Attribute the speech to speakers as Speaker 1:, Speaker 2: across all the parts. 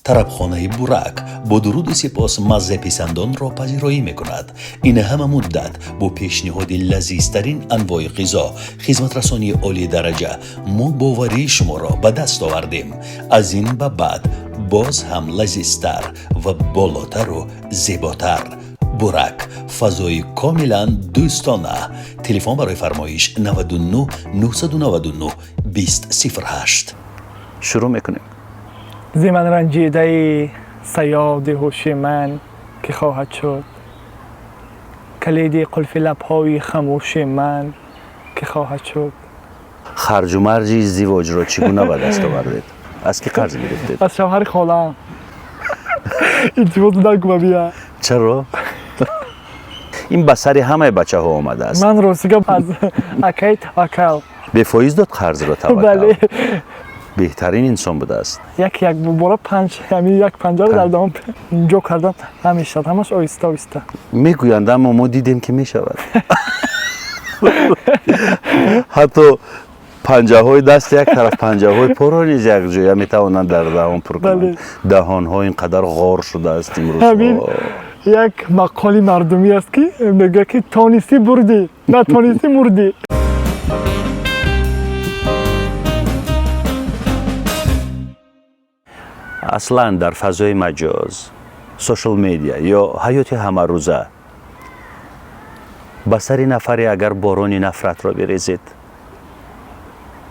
Speaker 1: طربخانه بورک با درود و سپاس مزه پسندان را پذیرایی میکند. این همه مدت با پیشنهاد لذیذترین انواع غذا خدمت رسانی عالی درجه ما باوری شما را به دست آوردیم. از این به بعد باز هم لذیذتر و بالاتر و زیباتر. بورک، فضای کاملا دوستانه. تلفن برای فرمایش 99 999 2008. شروع میکنیم.
Speaker 2: زمن رنجیده صیاد هوشمند که خواهد شد، کلید قلف لب‌های خاموش من که خواهد شد.
Speaker 1: خرج و مرج ازدواج را چگونه به دست آوردید؟ از کی قرض گرفتید؟
Speaker 2: از شوهر خاله‌ام. ازدواج نکن بیا.
Speaker 1: چرا؟ این به سر همه بچه ها آمده است.
Speaker 2: من راستی از اکی توکل.
Speaker 1: به فایز داد قرض را توکل.
Speaker 2: بله.
Speaker 1: بهترین انسان بوده است.
Speaker 2: یک بارا پنج، همین یک پنجاه رو در دام اینجا کردم همیشه همش آیسته آیسته.
Speaker 1: میگویند اما ما دیدیم که میشود. حتی پنجه های دست یک طرف، پنجه های پا را نیز یک جایی میتوانند در دهان پر کنند. دهان ها اینقدر غار شده است امروز.
Speaker 2: یک مقالی مردمی است که میگه که تانیسی بردی، نه تانیسی مردی.
Speaker 1: اصلا در فضای مجاز، سوشال میدیا یا حیات همه روزه به سر نفری اگر باران نفرت را بریزید،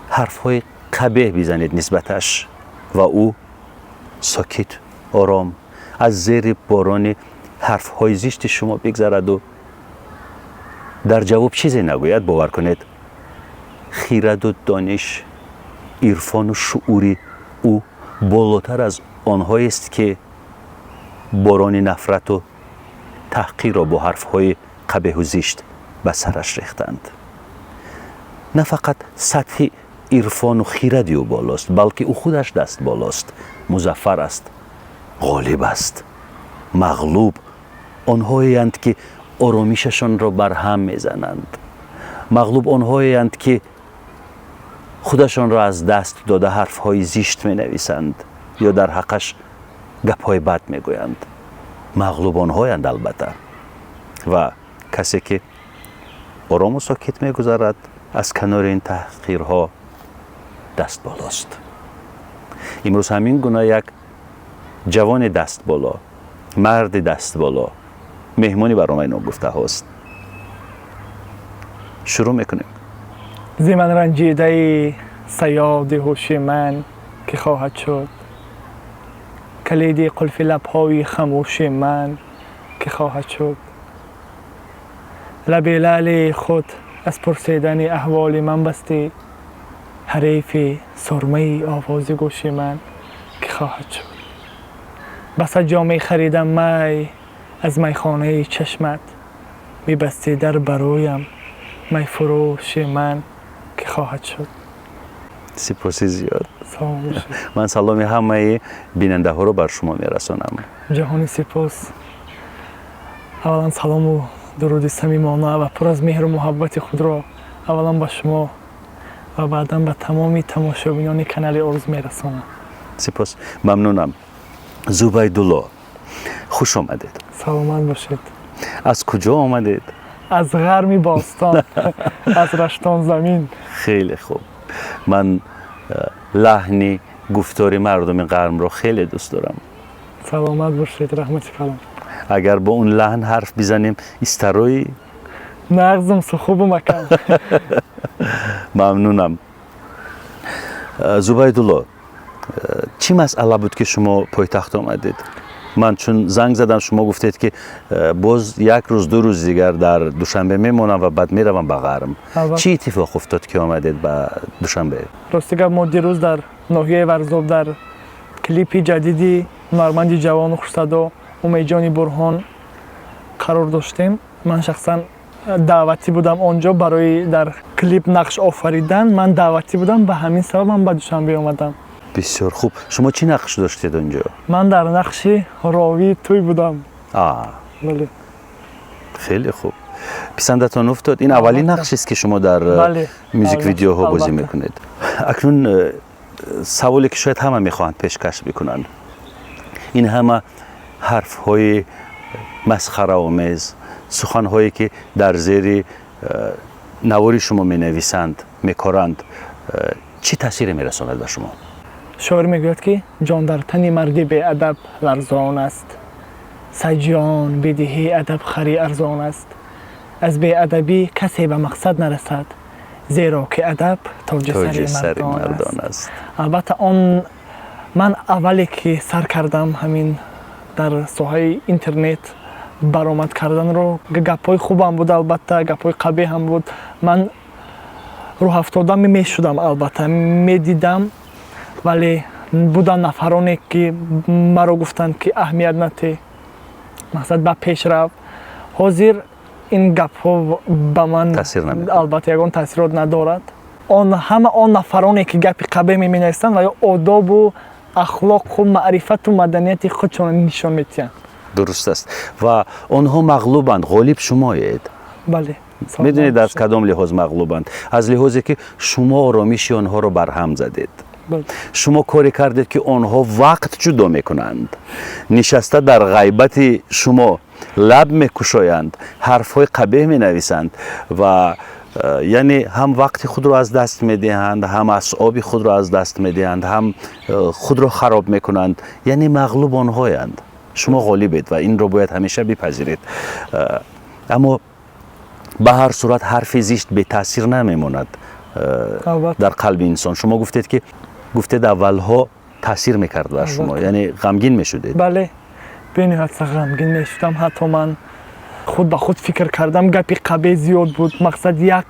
Speaker 1: حرفهای قبیح بزنید نسبتش و او ساکت آرام از زیر باران حرفهای زشت شما بگذرد و در جواب چیزی نگوید، باور کنید خیرد و دانش، عرفان و شعوری او بالاتر از آنهایی است که باران نفرت و تحقیر را با حرفهای قبیح و زشت به سرش ریختند. نه فقط سطح عرفان و خیردی او بالاست، بلکه او خودش دست بالاست. مظفر است، غالب است. مغلوب آنهایی اند که آرامششان را بر هم میزنند. مغلوب آنهایی اند که خودشان را از دست داده حرفهای زشت می نویسند یا در حقش گپ‌های بد می گویند. مغلوب آنهایی اند البته. و کسی که آرام و ساکت می گذرد از کنار این تحقیرها دست بالاست. امروز همین گونه یک جوان دست بالا، مرد دست بالا مهمانی برای ما گفته هاست. شروع میکنیم.
Speaker 2: زمن رنجیده صیاد هوشمند که خواهد شد، کلید قلف لب‌های خاموش من که خواهد شد. لب لعل خود از پرسیدن احوال من بستی، حریف سرمه آواز گوش من که خواهد شد. بس جام خریدم می از میخانه چشمت، میبستی در برایم می فروش من که خواهد شد.
Speaker 1: سپاسی زیاد.
Speaker 2: سلام باشید.
Speaker 1: من سلام همه بیننده ها رو بر شما میرسانم.
Speaker 2: جهانی سپاس. اولا سلام و درود صمیمانه و پر از مهر و محبت خود را اولا به شما و بعدا به تمامی تماشابینان کانال ارز میرسانم.
Speaker 1: سپاس. ممنونم. زبیدالله، خوش آمدید.
Speaker 2: سلامت باشید.
Speaker 1: از کجا آمدید؟
Speaker 2: از غرمی باستان. از رشتان زمین.
Speaker 1: خیلی خوب. من لحنی گفتار مردم غرم رو خیلی دوست دارم.
Speaker 2: سلامت باشید. رحمت کلام. اگر
Speaker 1: با اون لحن حرف بزنیم استروی
Speaker 2: نغزم سخوب مکان.
Speaker 1: ممنونم. زبیدالله، چی مسئله بود که شما پایتخت آمدید؟ من چون زنگ زدم شما گفتید که باز یک روز دو روز دیگر در دوشنبه میمونم و بعد میروم به غرم. چی اتفاق افتاد که آمدید به دوشنبه؟
Speaker 2: راستی که ما دیروز در ناحیه ورزاب در کلیپ جدیدی هنرمند جوان و خوش‌صدا امیدجان برهان قرار داشتیم. من شخصا دعوتی بودم آنجا برای در کلیپ نقش آفریدن. من دعوتی بودم، به همین سبب من به دوشنبه آمدم.
Speaker 1: بسیار خوب. شما چی نقش داشتید اونجا؟
Speaker 2: من در نقش راوی توی بودم. بله.
Speaker 1: خیلی خوب. پسندتان افتاد؟ این اولین نقشی است که شما در میوزیک ویدیوها بازی میکنید. اکنون سوالی که شاید همه میخواهند پیشکش بکنند. این همه حرف های مسخره آمیز، سخن هایی که در زیر نواری شما می نویسند می کارند، چی تاثیر می رساند به شما؟
Speaker 2: شاعر میگوید که جان در تن مردی به ادب لرزان است، سجان بدهی ادب خری ارزان است. از بی ادبی کسی به مقصد نرسد، زیرا که ادب تاج سر مردان است. البته من اولی که سر کردم همین در ساحه اینترنت برآمد کردن رو، گپای خوبم بود، البته گپای قبیح هم بود. من روح افتاده میشدم، البته میدیدم، ولی بودن نفرانی که مرا گفتند که اهمیت نده، مقصد به پیش رفت. حاضر این گپ ها به من البته یگان تاثیرات ندارد. همه آن نفرانی که گپ قبیح می‌نویسند و یا آداب و اخلاق و معرفت و مدنیت خودشون نشان میدهند.
Speaker 1: درست است و آنها مغلوبند، غالب شمایید.
Speaker 2: بله.
Speaker 1: میدونید از کدام لحاظ مغلوبند؟ از لحاظی که شما آرامش آنها رو برهم زدید. شما کاری کردید که آنها وقت جدا میکنند، نشسته در غیبت شما لب میکشایند، حرفهای قبیح مینویسند و یعنی هم وقت خود رو از دست میدهند، هم اعصاب خود رو از دست میدهند، هم خود رو خراب میکنند. یعنی مغلوب آنهایند، شما غالبید و این رو باید همیشه بپذیرید. اما به هر صورت حرف زشت به تاثیر نمیماند در قلب انسان. شما گفتید اولها تاثیر میکرد بر شما، یعنی غمگین میشدید.
Speaker 2: بله، بنهایت غمگین میشدم. حتی من خود به خود فکر کردم، گپی قبیح زیاد بود، مقصد یک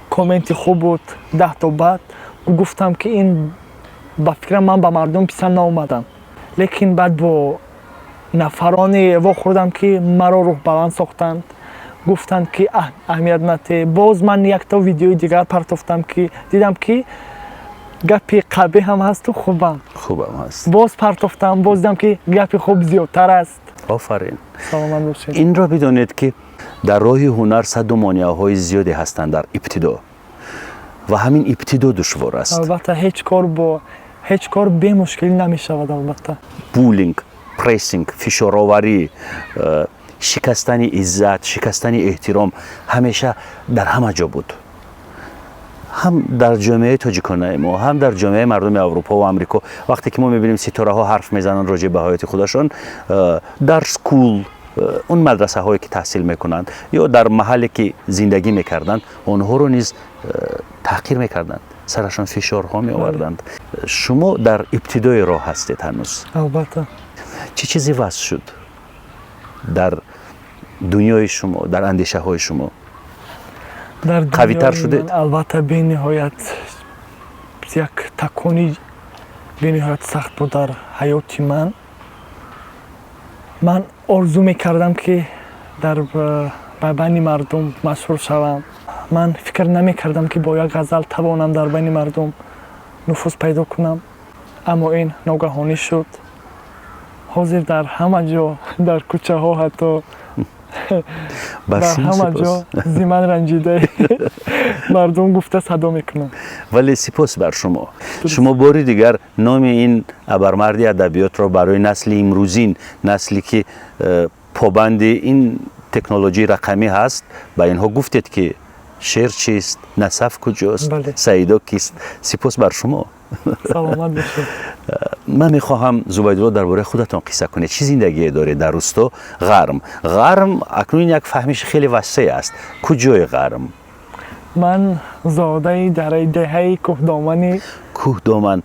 Speaker 2: کامنت خوب بود 10 تا بعد گفتم که این با فکرم من به مردم پسند ناومدم. لیکن بعد با نفرانی واخوردم که مرا روح بلند ساختند، گفتند که اهمیت نده. باز من یک تا ویدیوی دیگر پرتافتم که دیدم که گپی قبیح هم هست و خوبم
Speaker 1: هست.
Speaker 2: باز پرتافتم، باز دیدم که گپی خوب زیادتر است.
Speaker 1: آفرین.
Speaker 2: سلامت باشید.
Speaker 1: این را بدانید که در راه هنر صد و مانع‌های زیادی هستند در ابتدا و همین ابتدا دشوار است.
Speaker 2: البته هیچ کار به مشکلی نمی شود. البته
Speaker 1: بولینگ، پریسینگ، فشارآوری، شکستن عزت، شکستن احترام همیشه در همه جا بود. هم در جامعه تاجیکانه ما، هم در جامعه مردم اروپا و آمریکا. وقتی که ما می‌بینیم ستاره ها حرف میزنن راجع به حیات خودشون در سکول، اون مدرسه هایی که تحصیل میکنند یا در محلی که زندگی میکردند، اونها رو نیز تحقیر میکردند، سرشان فشارها میآوردند. شما در ابتدای راه هستید هنوز.
Speaker 2: البته.
Speaker 1: چه چیزی وضع شد در دنیای شما، در اندیشه های شما؟ قوی تر شدید؟
Speaker 2: البته به نهایت یک تکانی به نهایت سخت بود در حیات من آرزو میکردم که در بین مردم مشهور شوم. من فکر نمیکردم که با یک غزل توانم در بین مردم نفوذ پیدا کنم، اما این ناگهانی شد. حاضر در همه جا، در کوچه ها، حتی در همه جا زیمن رنجیده مردم گفته صدا میکنن.
Speaker 1: ولی سپاس بر شما. شما باری دیگر نام این ابرمرد ادبیات را برای نسل امروزین، نسلی که پابند این تکنولوژی رقمی هست، به اینها گفتید که شعر چیست، نصف کجاست، سعیدا کیست. سپاس بر شما.
Speaker 2: سلامت باشید.
Speaker 1: من میخواهم زبیدالله درباره خودتان قصه کنید. چه زندگی دارید در روستا غرم؟ اکنون یک فهمش خیلی وسیع است. کجای غرم؟
Speaker 2: من زاده در دهه کوهدامن.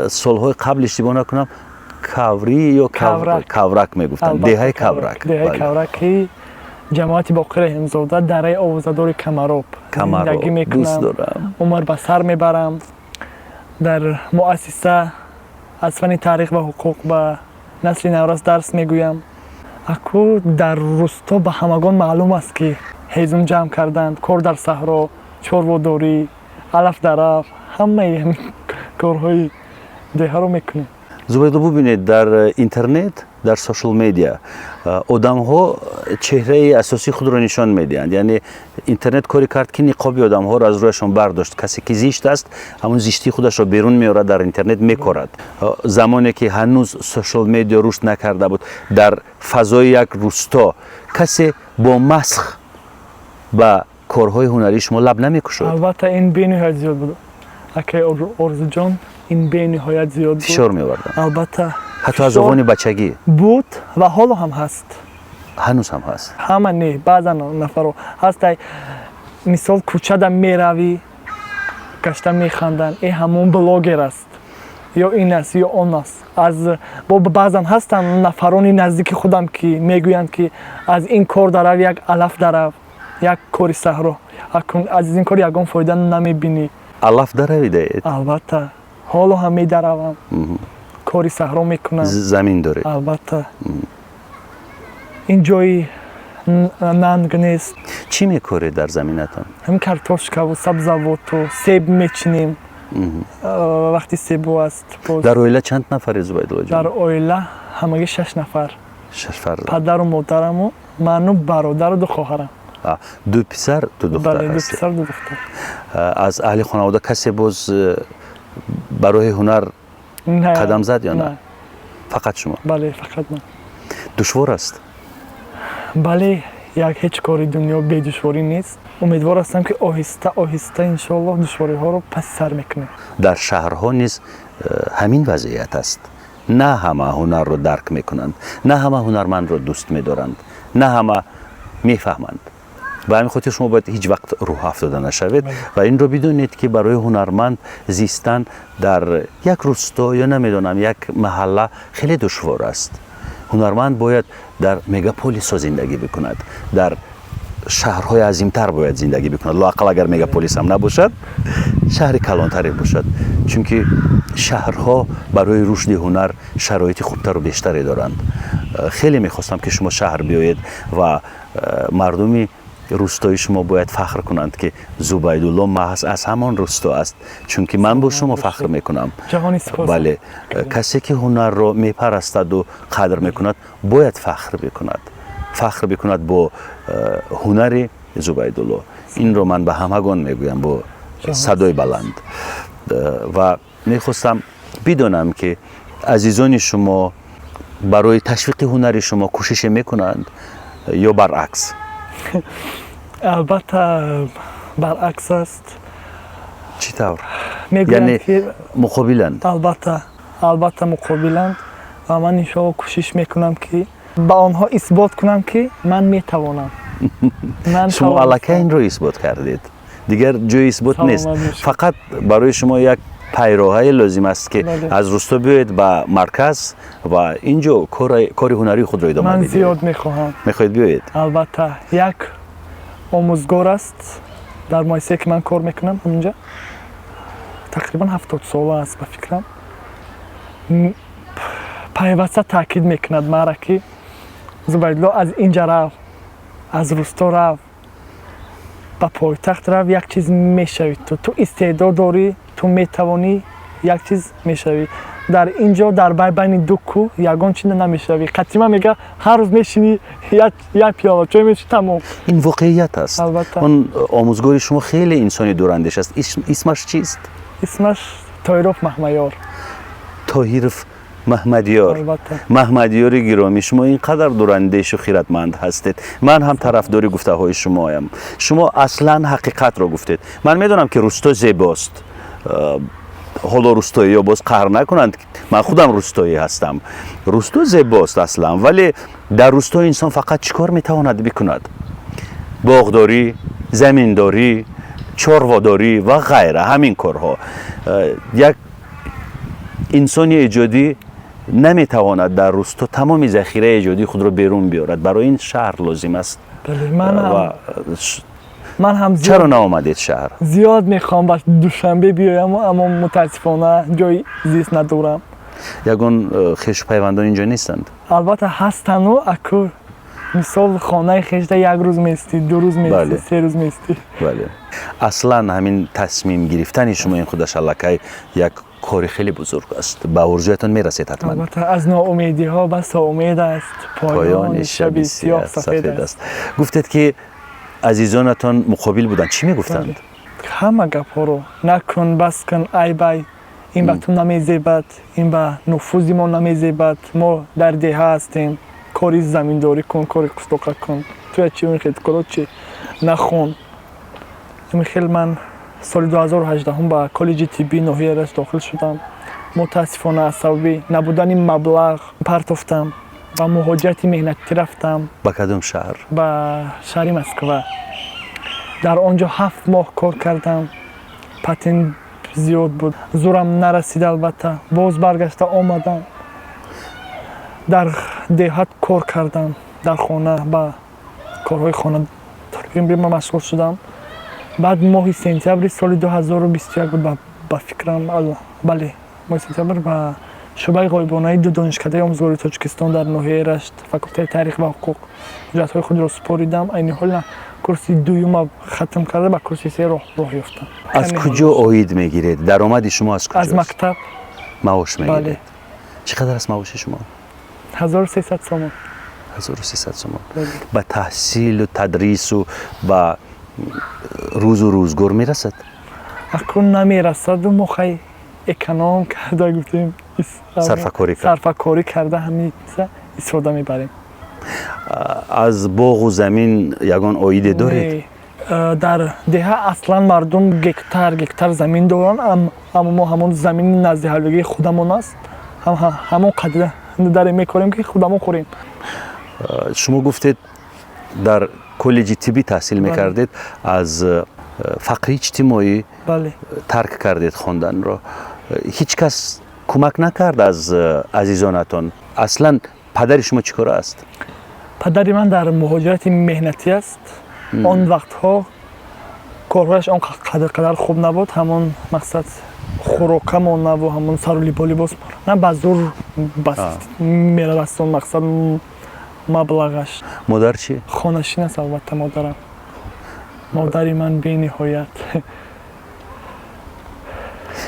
Speaker 1: سالهای قبل اشتباه نکنم کاوری یا کاورک میگفتن. دهه کاورک.
Speaker 2: جماعت باقر همزاده در آوازدار کمراب زندگی میکنم. عمر به سر میبرم. در مؤسسه از فن تاریخ و حقوق به نسل نوروز درس میگویم. اکو در روستا به همگان معلوم است که هیزم جمع کردند، کار در صحرا، چرواداری، علف درف، همه کارهای دیگه رو میکنیم.
Speaker 1: زبیدو ببینید در اینترنت، در سوشال مدیا آدم ها چهره اساسی خود را نشان میدهند. یعنی اینترنت کاری کرد که نقابی آدم ها را از رویشان برداشت. کسی که زشت است همون زشتی خودش را بیرون میاره در اینترنت میکرد. زمانی که هنوز سوشال مدیا رشد نکرده بود، در فضای یک روستا کسی با مسخ و کارهای هنری شما لب نمیکشد.
Speaker 2: البته این بی‌نهایت زیاد بود. اگه ارزو جان این بی‌نهایت زیاد بود.
Speaker 1: فشار می‌آوردن.
Speaker 2: البته
Speaker 1: حتی از زمان بچگی
Speaker 2: بود و حالا هم هست.
Speaker 1: هنوز هم هست.
Speaker 2: همه نه، بعضا نفرو هست. مثال کوچه دم میروی گشته میخندن این همون بلاگر است یا این است یا اون است. از بعضا هستن نفرانی نزدیک خودم که میگویند که از این کار درو یک علف درو، یک کاری صحرا، از این کار یگان فایده نمیبینی.
Speaker 1: علف درویده؟
Speaker 2: البته حالا هم میدروم، کاری صحرا میکنم.
Speaker 1: زمین داره؟
Speaker 2: البته این جایی ننگ نیست.
Speaker 1: چی میکاری در زمینتان؟
Speaker 2: هم کارتوشکا و سبزیجات و سیب میچینیم. وقتی سیب است.
Speaker 1: در اویله چند نفر زبیدالله جان؟
Speaker 2: در اویله همگی 6 نفر.
Speaker 1: 6 فرزند.
Speaker 2: پدر و مادرم و من و برادر و دو خواهرم.
Speaker 1: دو پسر دو دختر
Speaker 2: بله،
Speaker 1: هستی؟
Speaker 2: دو پسر دو دختر.
Speaker 1: از اهل خانواده کسی باز برای هنر
Speaker 2: نه.
Speaker 1: قدم زد یا نه؟ فقط شما؟
Speaker 2: بله فقط من.
Speaker 1: دشوار است؟
Speaker 2: بله یک هیچ کاری دنیا بی دشواری نیست. امیدوار هستم که آهسته آهسته انشالله دشواری ها رو پس سر میکنه.
Speaker 1: در شهرها نیز همین وضعیت است. نه همه هنر رو درک میکنند، نه همه هنرمند رو دوست میدارند، نه همه میفهمند. و همین خاطر شما باید هیچ وقت روح افتاده نشوید و این رو بدونید که برای هنرمند زیستن در یک روستا یا نمیدونم یک محله خیلی دشوار است. هنرمند باید در مگاپولیس زندگی بکند، در شهرهای عظیمتر باید زندگی بکند. لااقل اگر مگاپولیس هم نباشد، شهر کلانتری باشد، چون که شهرها برای رشد هنر شرایط خوبتر و بیشتری دارند. خیلی میخواستم که شما شهر بیایید و مردمی روستای شما باید فخر کنند که زبیدالله محض از همان روستا است، چون که من با شما فخر میکنم.
Speaker 2: جهانی سپاس.
Speaker 1: بله، کسی که هنر رو میپرستد و قدر میکند باید فخر بکند با هنر زبیدالله. این رو من به همگان میگویم با صدای بلند. و میخواستم بدونم که عزیزان شما برای تشویق هنر شما کوشش میکنند یا برعکس؟
Speaker 2: البته برعکس است.
Speaker 1: چطور؟
Speaker 2: میگویند
Speaker 1: یعنی
Speaker 2: که
Speaker 1: مقابلند؟
Speaker 2: البته مقابلند و من انشاءالله کوشش میکنم که با آنها اثبات کنم که من میتوانم.
Speaker 1: شما الکی این رو اثبات کردید، دیگر جای اثبات نیست. فقط برای شما یک پیراهی لازم است که از روستا بیایید به مرکز و اینجا کار هنری خود را ادامه بدید.
Speaker 2: من زیاد میخواهم.
Speaker 1: میخواید بیایید؟
Speaker 2: البته یک آموزگار است در مؤسسه که من کار میکنم اونجا، تقریبا 70 ساله است به فکرم. پیوسته تاکید میکند مرا که زبیدالله از اینجا رو، از روستا رو به پایتخت رو، یک چیز میشوی. تو استعداد داری، تو میتوانی یک چیز میشوی. در اینجا در بین دو کو یگان چیز نمیشوی. قطعا میگه هر روز میشینی یک پیاله چای میشی تمام.
Speaker 1: این واقعیت است.
Speaker 2: البته.
Speaker 1: اون آموزگار شما خیلی انسانی دوراندیش است. اسمش چیست؟
Speaker 2: اسمش طاهرف محمدیار.
Speaker 1: طاهرف محمدیار.
Speaker 2: البته.
Speaker 1: محمدیار گرامی، شما اینقدر دوراندیش و خیرتمند هستید. من هم طرفدار گفته های شما ام. شما اصلا حقیقت را گفتید. من میدونم که روستا زیباست. حالا روستایی ها باز قهر نکنند، من خودم روستایی هستم. روستا زیباست اصلا، ولی در روستا انسان فقط چیکار میتواند بکند؟ باغداری، زمینداری، چارواداری و غیره، همین کارها. یک انسان ایجادی نمیتواند در روستا تمام ذخیره ایجادی خود را بیرون بیارد. برای این شهر لازم است.
Speaker 2: بله، من هم
Speaker 1: چرا نآمدید شهر؟
Speaker 2: زیاد میخوام باش دوشنبه بیایم اما متاسفانه جای زیست ندارم.
Speaker 1: یگان خویش پیوندان اینجا نیستند؟
Speaker 2: البته هستند و اکو مثال خانه خویش یک روز میستی، 2 روز میستی،
Speaker 1: بله.
Speaker 2: 3 روز میستی.
Speaker 1: بله. اصلا همین تصمیم گرفتن شما این خودش الکی یک کاری خیلی بزرگ است. به آرزویتان میرسید حتما.
Speaker 2: البته از ناامیدی ها بس امید است، پایان شبی سیاه سفید است.
Speaker 1: گفتید که عزیزانتان مقابل بودند، چی میگفتند؟
Speaker 2: همه گپ ها رو نکن، بس کن، ای بای، این به تو نمیزیبد، این به نفوذ ما نمیزیبد، ما در دیه هستیم، کاری زمینداری کن، کاری قصدقه کن، توی چی اون خیلی کلو چی نخون. خیلی من سال 2018 به کالج طبی ناحیه رشت داخل شدم. متاسفانه از سبب نبودن مبلغ پرتافتم و مهاجرت مهنتی رفتم
Speaker 1: به کدام شهر؟
Speaker 2: به شهر مسکو. در آنجا 7 ماه کار کردم. پتن زیاد بود، زورم نرسید. البته باز برگشته آمدم، در دهات کار کردم، در خانه با کارهای خانه تقریبا مشغول شدم. بعد ماه سپتامبر سال 2021 بود با فکرم بله ماه سپتامبر با شعبه غایبانه دو دانشکده آموزگاری تاجیکستان در ناحیه رشت فاکولته تاریخ و حقوق جهت‌های خود را سپاریدم. این حال کورس دوم ختم کرده با کورس سه راه یافتم.
Speaker 1: از کجا عاید میگیرید؟ درآمد شما از کجا؟
Speaker 2: از مکتب
Speaker 1: معاش میگیرید؟
Speaker 2: بله.
Speaker 1: چقدر است معاش شما؟
Speaker 2: 1300 تومان.
Speaker 1: 1300 تومان.
Speaker 2: بله.
Speaker 1: به تحصیل و تدریس و به روز و روزگار میرسد؟
Speaker 2: اکنون نمیرسد و ما خیلی اکنام کرده گفتیم صرفه‌کاری کرده همین استفاده میبریم.
Speaker 1: از باغ و زمین یگان عاید دارید؟
Speaker 2: در ده اصلا مردم گکتر زمین دارن، اما ما همون زمین نزد حلوگی خودمون است، همون قدر داره میکنیم که خودمون خوریم.
Speaker 1: شما گفتید در کالج طبی تحصیل میکردید، از فقر اجتماعی
Speaker 2: بله.
Speaker 1: ترک کردید خواندن را. هیچ کس کمک نکرد از عزیزانتان؟ اصلا پدر شما چیکار است؟
Speaker 2: پدر من در مهاجرت مهنتی است. آن وقتها کارهایش آن قدر خوب نبود، همون مقصد خوراکمون نبود، همون سر و لباس نه به زور بس میره بستون مقصد مبلغش.
Speaker 1: مادر چی؟
Speaker 2: خانه‌شین است البته مادرم. مادری من بی نهایت.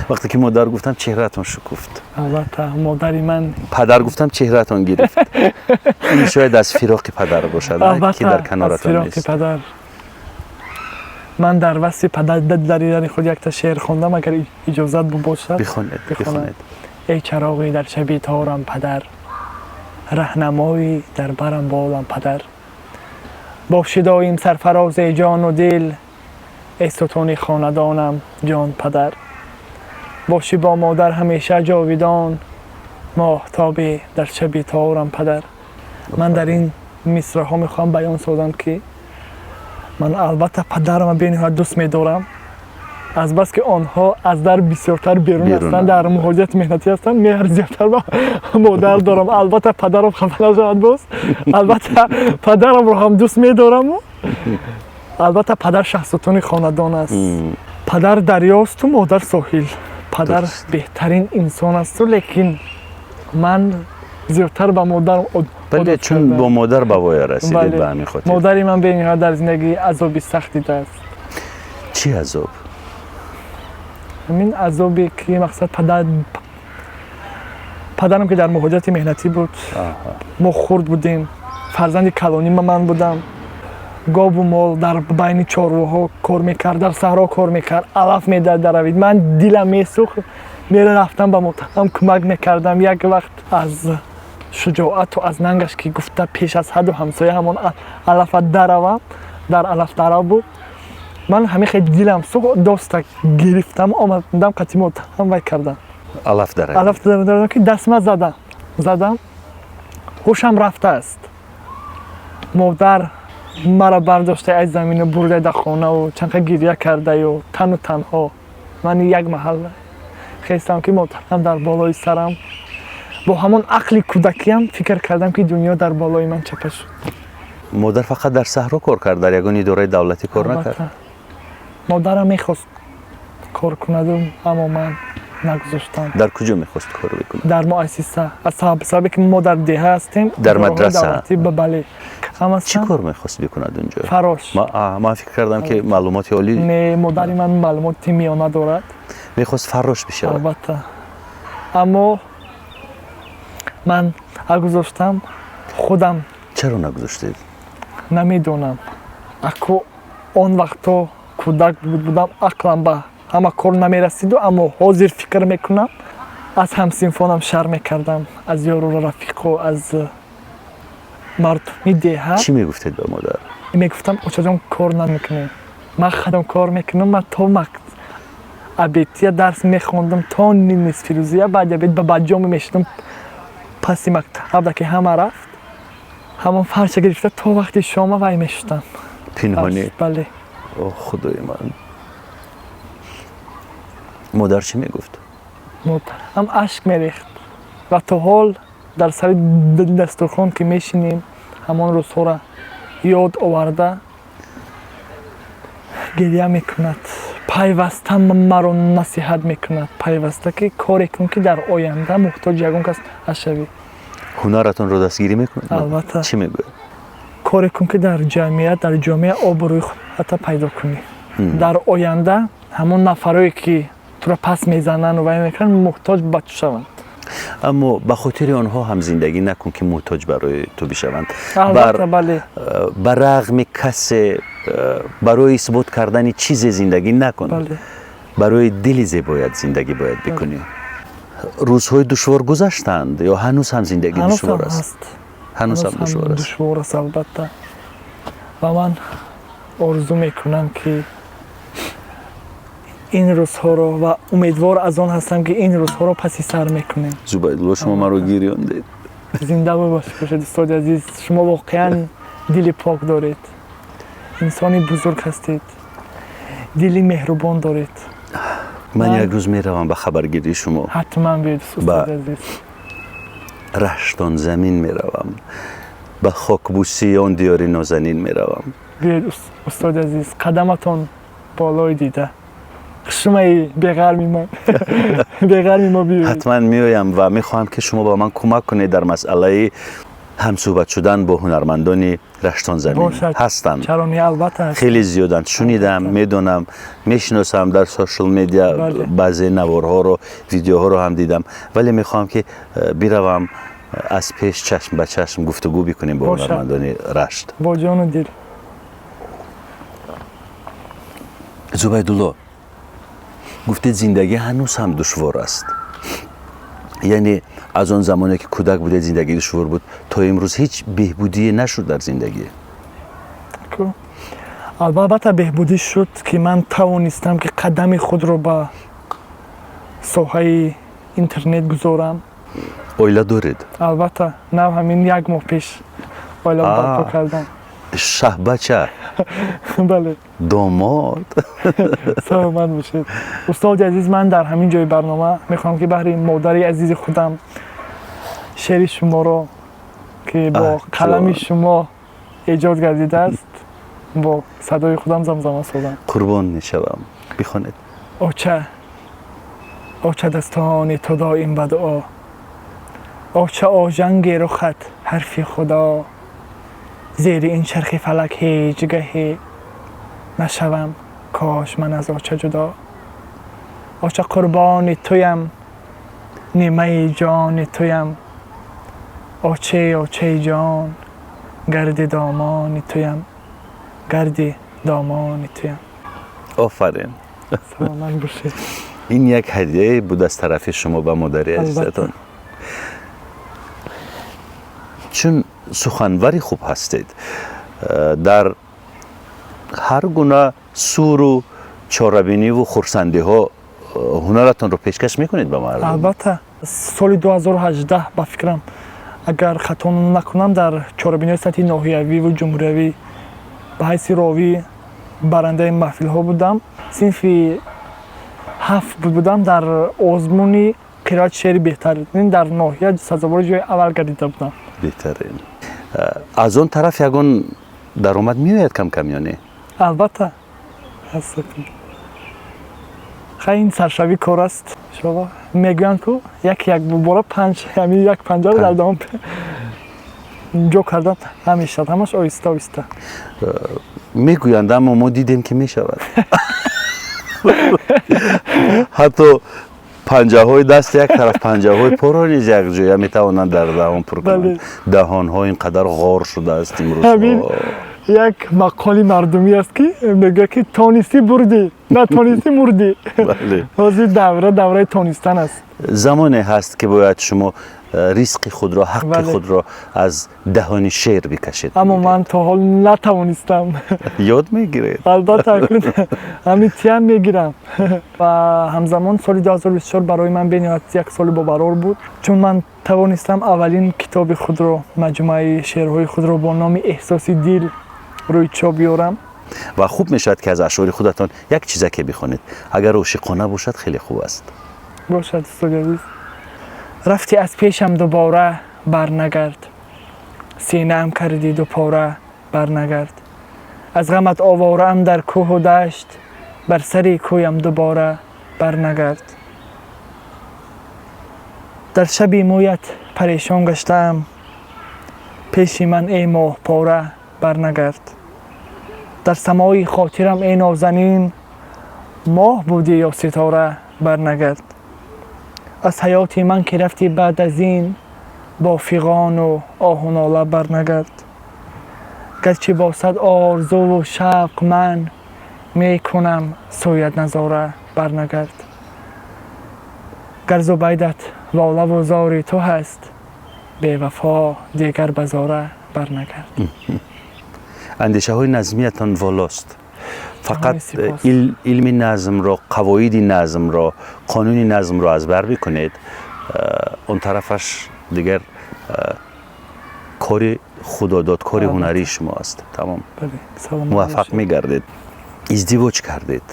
Speaker 1: وقتی که مادر گفتم چهرهتون شکفت.
Speaker 2: البته مادری من.
Speaker 1: پدر گفتم چهرهتون گرفت. این شاید از فراق پدر باشد که در کنارتون نیست.
Speaker 2: از فراق پدر. من در وصف پدر در خود یک تا شعر خواندم، اگر اجازت باشد
Speaker 1: بخونید.
Speaker 2: ای چراغی در شب تارم پدر، رهنمایی در برم بالم پدر، باشی دایم سرفراز جان و دل، ای ستون خاندانم جان پدر، باشی با مادر همیشه جاویدان، ماهتابی در شب تارم پدر. من در این مصرع ها میخوام بیان سازم که من البته پدرم بینهایت دوست میدارم، از بس که آنها از در بسیارتر بیرون هستند، در مهاجرت مهنتی هستند، مهر زیادتر با مادر دارم. البته پدرم خفه نشود باز، البته پدرم رو هم دوست میدارم. البته پدر شخصیتون خاندان است. پدر دریاست و مادر ساحل. پدر بهترین انسان است، لیکن من زیادتر با مادرم
Speaker 1: بله، چون با مادر به وای رسیدید به همین خاطر.
Speaker 2: مادری من به این در زندگی عذابی سخت دیده است.
Speaker 1: چی عذاب؟
Speaker 2: همین عذابی که مقصد پدرم که در مهاجرت مهنتی بود، ما خرد بودیم، فرزند کلانی من بودم، گاو و مال در بین چارواها کار میکرد، در صحرا کار میکرد، علف میداد دروید. من دلم میسوخت، میره رفتم به مادرم کمک میکردم. یک وقت از شجاعت و از ننگش که گفته پیش از حد و همسایه همون علف دروم، در علف درو بود، من همه خیلی دلم سوخت، دست گرفتم آمدم قطعی مادرم وای کردم.
Speaker 1: علف
Speaker 2: دروم که دستم زدم هوشم رفته است. مادر مرا برداشته از زمین برده در خانه و چنقدر گریه کرده و تنها من یک محل خواستم که مادرم در بالای سرم. با همون عقل کودکیم فکر کردم که دنیا در بالای من چپه شد.
Speaker 1: مادر فقط در صحرا کار کرد، در یگان اداره دولتی کار نکرد؟
Speaker 2: مادرم میخواست کار کند اما من نگذاشتم.
Speaker 1: در کجا میخواست کار بکنه؟
Speaker 2: در مؤسسه. از سبب که ما در دیه هستیم،
Speaker 1: در مدرسه.
Speaker 2: بله.
Speaker 1: چی کار میخواست بکند اونجا؟
Speaker 2: فراش.
Speaker 1: من فکر کردم که معلومات عالی.
Speaker 2: نه، مادری من معلومات میانه دارد.
Speaker 1: میخواست فراش بشه.
Speaker 2: البته اما من گذاشتم خودم
Speaker 1: چرا نگذاشتید؟
Speaker 2: نمیدونم اکو اون وقتا کودک بودم عقلم به همه کار نمیرسید اما حاضر فکر میکنم از همسنفانم شرم میکردم از یارو رفیق و از مردمی دیه
Speaker 1: چی میگفتید به مادر؟
Speaker 2: میگفتم اوچا جان کار نمیکنه من خودم کار میکنم من تا وقت ابیتی درس میخوندم تا نصف روزیه بعد ابید به بچه‌ام میشدم پس مکتب که همه رفت همون فرشه گرفته تا وقتی شام وای میشدم
Speaker 1: پنهانی؟
Speaker 2: بله
Speaker 1: اوه خدای من. مادر چی میگفت؟
Speaker 2: هم اشک میریخت و تا حال در سر دسترخوان که میشینیم همان روزها را یاد آورده گریه میکند پیوسته مرا نصیحت میکند پیوسته که کاری کن که در آینده محتاج یگان کس نشوی
Speaker 1: هنرتون رو دستگیری میکنید؟
Speaker 2: البته.
Speaker 1: چی میگه؟
Speaker 2: کاری کن که در جامعه آبروی خودت پیدا کنی در آینده همون نفرایی که تو را پس میزنن و وای میکنن محتاج به تو شوند
Speaker 1: اما به خاطر آنها هم زندگی نکن که محتاج برای تو بشوند.
Speaker 2: البته بله
Speaker 1: بر رغم کسی برای اثبات کردن چیز زندگی نکن.
Speaker 2: بله
Speaker 1: برای دل باید زندگی باید بکنی. روزهای دشوار گذشتند یا هنوز هم زندگی
Speaker 2: هنوز
Speaker 1: دشوار
Speaker 2: هم
Speaker 1: است؟
Speaker 2: هست
Speaker 1: هنوز هم دشوار است.
Speaker 2: دشوار است البته و من آرزو میکنم که این روزها رو و امیدوار از آن هستم که این روزها رو پسی سر میکنیم.
Speaker 1: زبیدالله شما مرا گریاندید.
Speaker 2: زنده باشید استاد عزیز شما واقعا دل پاک دارید انسانی بزرگ هستید دلی مهربان دارید
Speaker 1: من یک روز میروم به خبرگیری شما
Speaker 2: حتما بیاید استاد عزیز
Speaker 1: رشتان زمین میروم به خاکبوسی آن دیار نازنین میروم
Speaker 2: بیاید استاد عزیز قدمتان بالای دیده شما بغرمی ما بغرمی ما بیاید
Speaker 1: حتما میایم و میخواهم که شما با من کمک کنید در مسئله همصحبت شدن با هنرمندان رشتان زمین هستند.
Speaker 2: چرا البته
Speaker 1: خیلی زیادند شنیدم میدونم میشناسم در سوشال میدیا بعضی نوارها رو ویدیوها رو هم دیدم ولی میخوام که بروم از پیش چشم به چشم گفتگو بکنیم با هنرمندان رشت.
Speaker 2: با جان و دل.
Speaker 1: زبیدالله گفتید زندگی هنوز هم دشوار است. یعنی از آن زمانی که کودک بودید زندگی دشوار بود تا امروز هیچ بهبودی نشد در زندگی؟
Speaker 2: البته بهبودی شد که من توانستم که قدم خود رو به ساحه اینترنت گذارم.
Speaker 1: اویلا دارید؟
Speaker 2: البته نه همین یک ماه پیش اویلا برپا کردم.
Speaker 1: شه بچه
Speaker 2: بله
Speaker 1: داماد
Speaker 2: سلامت باشید استاد عزیز من در همین جای برنامه میخوام که برای مادر عزیز خودم شعر شما رو که با قلم شما ایجاد گردیده است با صدای خودم زمزمه سازم.
Speaker 1: قربان میشوم بخونید.
Speaker 2: آچه دستان تو دائم به دعا آچه آژنگ رخت حرف خدا زیر این چرخ فلک هیچ گهی نشوم کاش من از آچه جدا آچه قربان تویم نیمه جان تویم آچه جان گرد دامان تویم گرد دامان تویم.
Speaker 1: آفرین.
Speaker 2: سلامت باشید.
Speaker 1: این یک هدیه بود از طرف شما به مادر عزیزتان. چون سخنوری خوب هستید در هر گونه سور و چاره‌بینی و خرسندی ها هنرتان رو پیشکش میکنید به مردم؟
Speaker 2: البته سال 2018 با فکرم اگر خطا نکنم در چاره‌بینی سطحی ناحیوی و جمهوری به حیث راوی برنده محفل ها بودم. صنف 7 بودم در آزمونی قرائت شعر بهترین در ناحیه سزاوار جای اول گردیده بودم.
Speaker 1: بهترین. از اون طرف یگان درآمد میآید کم کم یا نه؟
Speaker 2: البته هست. خیلی سرشوی کار است. شما میگویند که یک باره 5 یعنی یک 50 در دام جو کردم همیشه همش آیسته آیسته
Speaker 1: میگویند اما ما دیدیم که میشود. حتی پنجه های دست یک طرف، پنجه های پا را نیز یک جایی میتوانند در دهان پر کنند. دهان ها اینقدر غار شده است امروز.
Speaker 2: همین یک مقالی مردمی است که میگه که تونستی بردی، نه تونستی مردی.
Speaker 1: بله.
Speaker 2: بازی دوره تونستن است.
Speaker 1: زمانی هست که باید شما ریسک خود را، حق
Speaker 2: بله.
Speaker 1: خود را از دهان شیر بکشید.
Speaker 2: اما من تا حال نتوانستم.
Speaker 1: یاد میگیرید.
Speaker 2: البته اکنون همین تیم میگیرم. و همزمان سال 2024 برای من بینیت یک سال با بود، چون من توانستم اولین کتاب خود را، مجموعه شعرهای خود را با نام احساس دل روی چاپ بیارم.
Speaker 1: و خوب میشد که از اشعار خودتان یک چیزی که بخونید. اگر عاشقانه باشد خیلی خوب است.
Speaker 2: باشد استاد. رفتی از پیشم دوباره برنگرد، سینه‌ام کردی دوپاره برنگرد. از غمت آواره‌ام در کوه و دشت، بر سری کویم دوباره برنگرد. در شبی مویت پریشان گشتم، پیش من ای ماه پاره برنگرد. در سمای خاطرم ای نازنین، ماه بودی یا ستاره برنگرد. از حیاتی من که رفتی بعد از این، با فیغان و آه و ناله برنگرد. گرچه با صد آرزو و شوق من، می کنم سویت نظاره برنگرد. گر زبیدت واله و زاری تو هست، بی وفا دیگر بزاره برنگرد.
Speaker 1: اندیشه های نظمیتان والاست. فقط
Speaker 2: سپاس.
Speaker 1: علم نظم را، قواعد نظم را، قانون نظم را از بر بکنید، اون طرفش دیگر کار خداداد، کار هنری شما است. تمام.
Speaker 2: بله. سلام
Speaker 1: موفق
Speaker 2: باشید.
Speaker 1: میگردید. ازدواج کردید.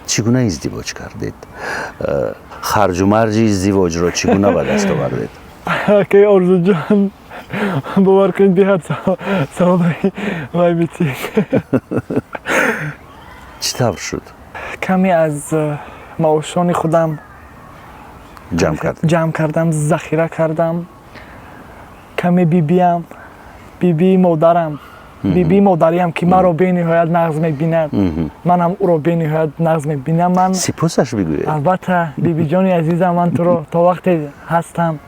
Speaker 1: چگونه ازدواج کردید؟ خرج و مرج ازدواج را چگونه به دست آوردید؟
Speaker 2: که آرزو جان باور کنید بیاد سوابی وای بیتی.
Speaker 1: چطور شد؟
Speaker 2: کمی از معاشان خودم
Speaker 1: جمع
Speaker 2: کردم، ذخیره کردم. کمی بیبی مادرم، بیبی مادریم که مرا به نهایت نغز می‌بیند، منم او را به نهایت نغز می‌بینم. من
Speaker 1: سپاسش بگوید.
Speaker 2: البته بیبی جانی عزیزم، من تو را تا وقتی هستم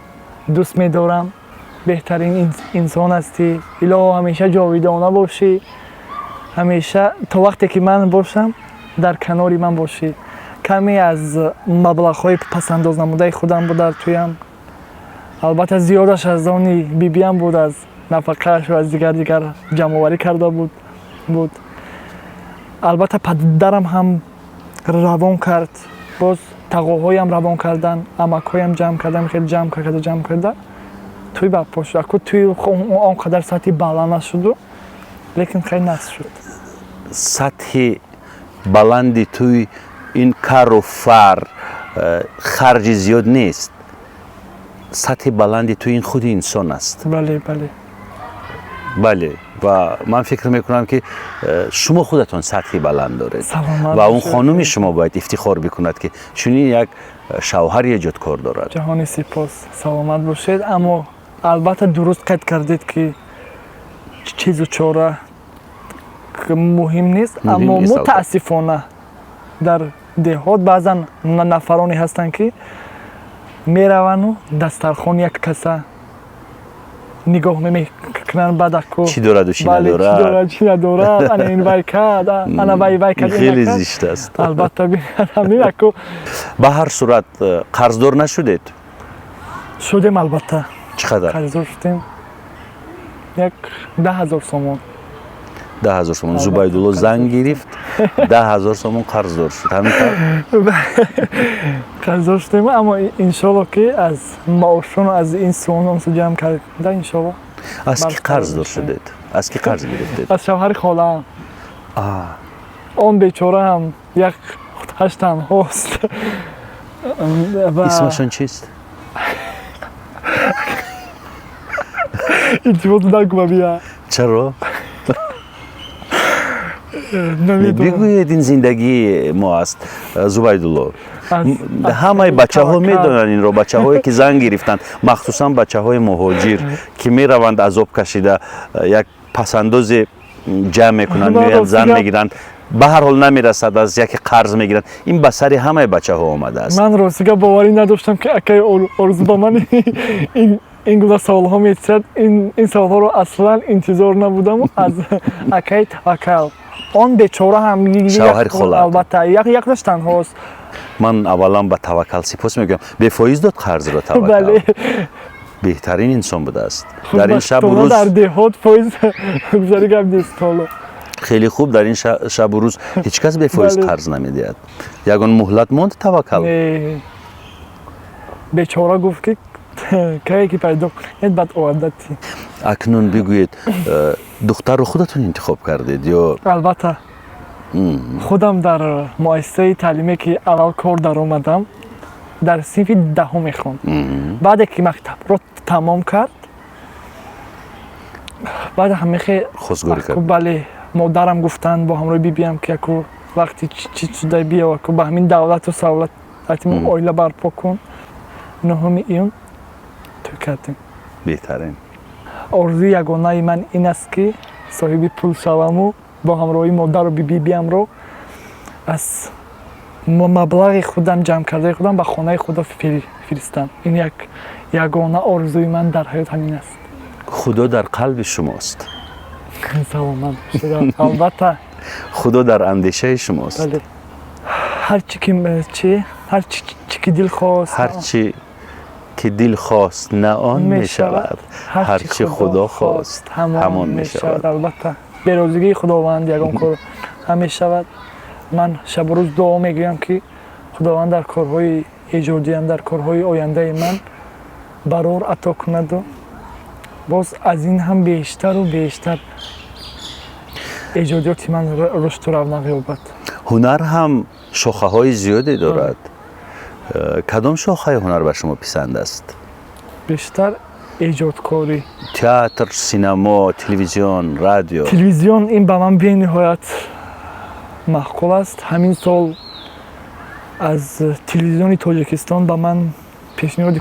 Speaker 2: دوست می‌دارم. بهترین انسان هستی. الهی همیشه جاویدانه باشی. همیشه تا وقتی که من باشم در کناری من باشی. کمی از مبلغ‌های پسنداز نموده خودم بود در تویم. البته زیادش از آن بیبیم بود، از نفقه‌اش و از دیگر جمع‌آوری کرده بود. البته پدرم هم روان کرد، باز تقاهایم روان کردن، عمک‌هایم جمع کردن، خیلی جمع کرده. توی برپا شد. اکو توی آنقدر سطحی بلند نشد، لیکن خیلی نصف شد.
Speaker 1: سطح بلندی توی این کار و فر خرج زیاد نیست. سطح بلندی توی این خود انسان است.
Speaker 2: بله.
Speaker 1: بله. و من فکر میکنم که شما خودتون سطحی بلند دارید
Speaker 2: سلامت
Speaker 1: و اون
Speaker 2: باشید.
Speaker 1: خانومی شما باید افتخار بکند که چنین یک شوهر ایجادکار دارد.
Speaker 2: جهانی سپاس، سلامت باشید. اما البته درست قید کردید که چیز و چاره که مهم نیست. اما متاسفانه در دهات بعضا نفرانی هستند که میروند و دسترخوان یک کسه نگاه میکنن، بعد اکو
Speaker 1: چی دارد و چی ندارد.
Speaker 2: چی ندارد. انا این وای کرد، انا وای کرد.
Speaker 1: خیلی زشت است.
Speaker 2: البته همین اکو.
Speaker 1: به هر صورت قرضدار نشدید؟
Speaker 2: شدیم. البته
Speaker 1: چقدر؟
Speaker 2: قرضدار شدیم. یک 10,000 سومون.
Speaker 1: 10,000 سومون. زبیدالله زنگ گرفت 10,000 سومون قرضدار شد. همین
Speaker 2: قرضدار شدیم. اما انشالله که از معاشون از این سومون جمع کرده انشالله.
Speaker 1: از کی قرضدار شدید؟ از کی قرض گرفتید؟
Speaker 2: از شوهر خاله‌ام. اون بیچاره هم یک هشتم هست.
Speaker 1: اسمشون چیست؟
Speaker 2: ارتباط نگو بیا.
Speaker 1: چرا؟
Speaker 2: نمیدونم.
Speaker 1: بگویید این زندگی ما است زبیدالله. همه بچه ها میدونن این رو. بچه هایی که زن گرفتن، مخصوصا بچه های مهاجر که میروند عذاب کشیده یک پسنداز جمع میکنن، میان زن میگیرن، به هر حال نمیرسد از یکی قرض میگیرند. این به سر همه بچه ها آمده است.
Speaker 2: من راستیگه باوری نداشتم که اکای آرزو با من این گونه سوالها می‌پرسد. این سوالها رو اصلا انتظار نبودم از اکای توکل. آن بیچاره هم
Speaker 1: شوهر خالد.
Speaker 2: البته یک داشت تنهاست.
Speaker 1: من اولا به توکل سپاس میگم. به فایز داد قرض را توکل.
Speaker 2: بله.
Speaker 1: بهترین انسان بوده است. در این شب و روز
Speaker 2: در دهات فایز گذاری گم نیست حالا.
Speaker 1: خیلی خوب در این شب و روز هیچ کس به فایز
Speaker 2: بله.
Speaker 1: قرض نمیدهد. یگان مهلت ماند توکل.
Speaker 2: بیچاره گفت که کاری که پیدا کنید بعد عادتی.
Speaker 1: اکنون بگویید دختر رو خودتون انتخاب کردید یا
Speaker 2: البته خودم در مؤسسه تعلیمی که اول کار در اومدم در صنف دهم میخوند. بعد که مکتب رو تمام کرد بعد همیشه
Speaker 1: خواستگاری کرد.
Speaker 2: بله مادرم گفتن با همراه بیبیم که اکو وقتی چی شده بیا اکو با همین دولت و سهولت آیله برپا کن. 9 ایون تو کردیم.
Speaker 1: بهترین
Speaker 2: آرزوی یگانه من این است که صاحب پول شوم و با همراهی مادر و بیبیم رو از مبلغ خودم جمع کرده خودم به خانه خدا فرستم. این یک یگانه آرزوی من در حیات همین است.
Speaker 1: خدا در قلب شماست.
Speaker 2: سلامت باشید. البته
Speaker 1: خدا در اندیشه شماست.
Speaker 2: بله. هر چی که دل خواست
Speaker 1: هر چی که دل خواست نه آن می شود. هر چی خدا خواست همان می شود.
Speaker 2: البته بروزگی خداوند یگان کار هم شود. من شب و روز دعا میگویم که خداوند در کارهای ایجادی در کارهای آینده من برار عطا کند و باز از این هم بیشتر و بیشتر ایجادیات من رشد و رونق یابد.
Speaker 1: هنر هم شاخه های زیادی دارد. کدام شاخه هنر به شما پسند است؟
Speaker 2: بیشتر ایجادکاری.
Speaker 1: تئاتر، سینما، تلویزیون، رادیو.
Speaker 2: تلویزیون این به من به نهایت معقول است. همین سال از تلویزیون تاجیکستان به من پیشنهاد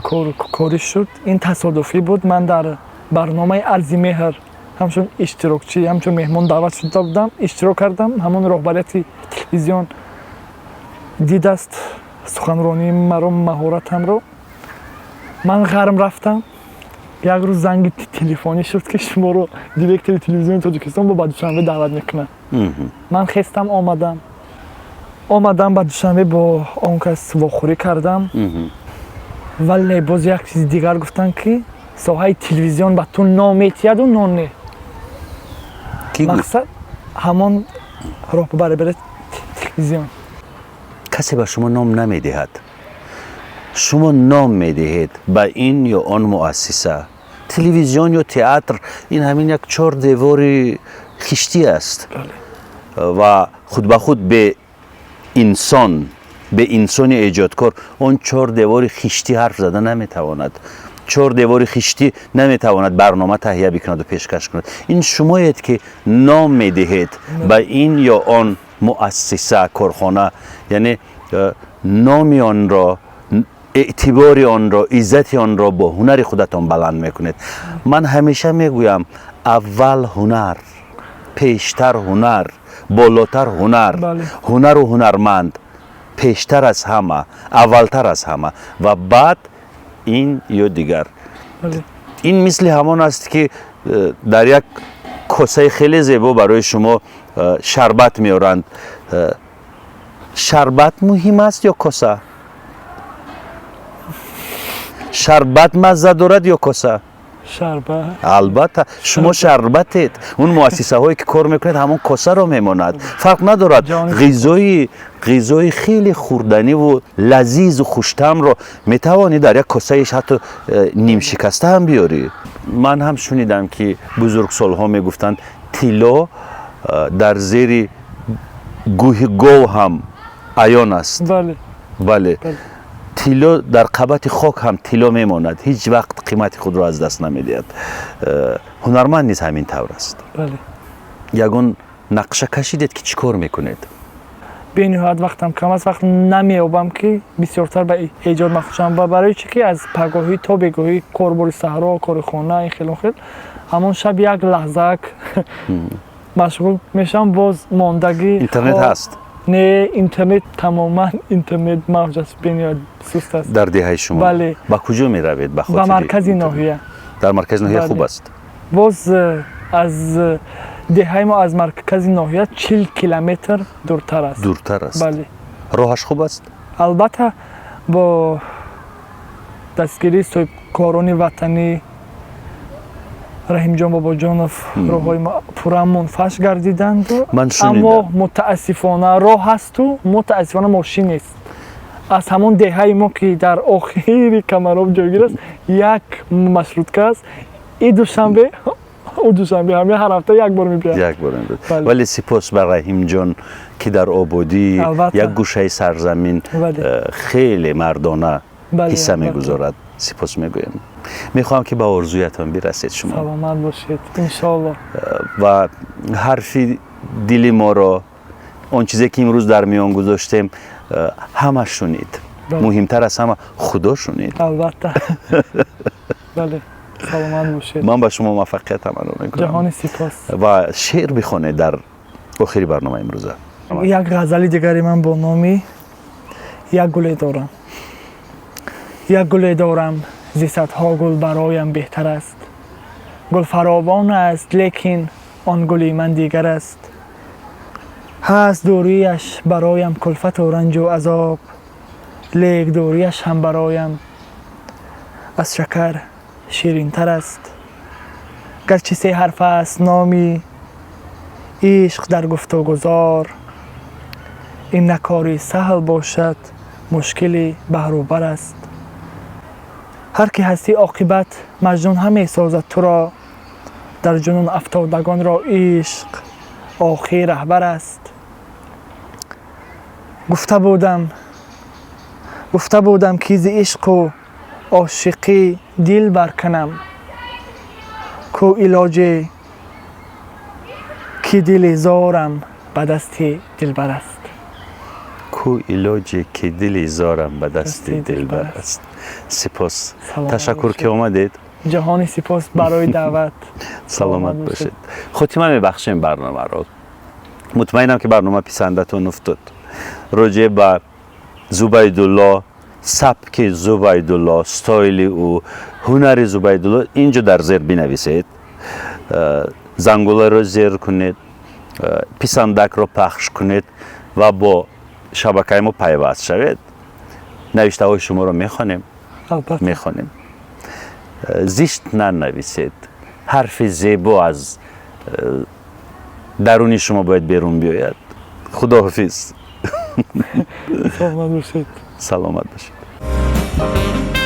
Speaker 2: کاری شد. این تصادفی بود. من در برنامه ارزی مهر همچون اشتراکچی همچون مهمان دعوت شده بودم. اشتراک کردم. همون راهبریت تلویزیون دید است سخنرانی مرا مهارتم رو. من غرم رفتم. یک روز زنگ تلفنی شد که شما رو دیرکتر تلویزیون تاجیکستان با دوشنبه دعوت میکنه. من خستم آمدم با دوشنبه با اون کس واخوری کردم. ولی باز یک چیز دیگر گفتن که ساحه تلویزیون به تو نامیتید و نانه. مقصد همان راهبر تلویزیون.
Speaker 1: کسی به شما نام نمیدهد. شما نام میدهید به این یا آن مؤسسه. تلویزیون یا تئاتر این همین یک 4 دیواری خشتی است. و خود به خود به انسان ایجادکار اون 4 دیواری خشتی حرف زدن نمیتواند. 4 دیواری خشتی نمیتواند برنامه تهیه بکند و پیشکش کند. این شمایید که نام میدهید به این یا آن مؤسسه کارخانه، یعنی نام آن را، اعتبار آن را، عزت آن را با هنر خودتان بلند میکنید. من همیشه میگویم اول هنر، پیشتر هنر، بالاتر هنر.
Speaker 2: بله.
Speaker 1: هنر و هنرمند پیشتر از همه، اولتر از همه و بعد این یا دیگر.
Speaker 2: بله.
Speaker 1: این مثل همان است که در یک کاسه خیلی زیبا برای شما شربت میارند. شربت مهم است یا کاسه؟ شربت مزه دارد یا کاسه؟
Speaker 2: شربت.
Speaker 1: البته شما شربتید. اون مؤسسه هایی که کار میکنید همون کاسه را میماند. فرق ندارد. غذای خیلی خوردنی و لذیذ و خوش‌طعم رو میتوانی در یک کاسهش حتی نیم شکسته هم بیاری. من هم شنیدم که بزرگسال‌ها میگفتند طلا در زیر گوه گاو هم عیان است.
Speaker 2: بله.
Speaker 1: بله. طلا در قبط خاک هم طلا میماند. هیچ وقت قیمت خود را از دست نمیدهد. هنرمند نیز همین طور است.
Speaker 2: بله.
Speaker 1: یگان نقشه کشیدید که چیکار میکنید؟
Speaker 2: به نهایت وقتم کم است. وقت نمیابم که بسیارتر به ایجاد مخصوصم و برای چی که از پگاهی تا بگاهی کاربر صحرا، کار خانه این خیلی همون شب یک لحظه مشغول میشم باز ماندگی
Speaker 1: اینترنت هست
Speaker 2: نه اینترنت تماما اینترنت موج است بنیاد سست است
Speaker 1: در دهه شما؟
Speaker 2: بله.
Speaker 1: با کجا می روید؟ به
Speaker 2: و مرکز ناحیه
Speaker 1: در مرکز ناحیه
Speaker 2: بله.
Speaker 1: خوب است.
Speaker 2: باز از دهه ما از مرکز ناحیه 40 کیلومتر دورتر است.
Speaker 1: دورتر است.
Speaker 2: بله.
Speaker 1: راهش خوب است؟
Speaker 2: البته با دستگیری صاحبکاران وطنی رحیم جان باباجانов راههای ما پورا منفش گردیدند
Speaker 1: من شنیدم.
Speaker 2: اما متاسفانه راه هست و متاسفانه ماشین نیست. از همون دهه ما که در آخر کمراب جایگیر است یک مشروطه است این دوشنبه او دوشنبه همه هر هفته یک بار میبرد.
Speaker 1: یک بار میبرد.
Speaker 2: بله.
Speaker 1: ولی سپاس بر رحیم جان که در آبادی
Speaker 2: البته.
Speaker 1: یک گوشه سرزمین
Speaker 2: بله.
Speaker 1: خیلی مردانه
Speaker 2: بله،
Speaker 1: حصه
Speaker 2: بله.
Speaker 1: میگذارد. سپاس میگویم. میخوام که به آرزویتان برسید شما
Speaker 2: سلامت باشید انشالله.
Speaker 1: و حرفی دل ما را اون چیزی که امروز در میان گذاشتیم همه شنید.
Speaker 2: بله.
Speaker 1: مهمتر از همه خدا شنید.
Speaker 2: البته بله سلامت باشید.
Speaker 1: من به شما موفقیت تمنا میکنم.
Speaker 2: جهان سپاس.
Speaker 1: و شعر بخونه در آخری برنامه امروزه.
Speaker 2: یک غزلی دیگری من با نامی یک گل دارم. یک گل دارم ز صدها گل برایم بهتر است. گل فراوان است لیکن آن گلی من دیگر است. هست دوریش برایم کلفت و رنج و عذاب لیک دوریش هم برایم از شکر شیرین تر است. گرچه 3 حرف است نامی عشق در گفت و گذار این نکاری سهل باشد مشکلی بهروبر است. هر که هستی عاقبت مجنون همی سازد تو را در جنون افتادگان را عشق آخر رهبر است. گفته بودم که ز عشق و عاشقی دل برکنم کو علاج که دل زارم به دست دلبر است.
Speaker 1: کو علاجی که دل زارم به دست دلبر است. سپاس. تشکر که آمدید.
Speaker 2: جهان سپاس برای دعوت.
Speaker 1: سلامت باشید. خاتمه میبخشیم برنامه را. مطمئنم که برنامه پسندتون افتاد. راجع به زبیدالله، سبک زبیدالله، استایل او، هنر زبیدالله اینجا در زیر بنویسید. زنگوله را زیر کنید، پسندک را پخش کنید و با شبکه ما پیوست شوید. نوشته های شما را میخوانیم. زشت ننویسید. حرف زیبا از درون شما باید بیرون بیاید. خداحافظ.
Speaker 2: سلامت باشید.
Speaker 1: سلامت باشید.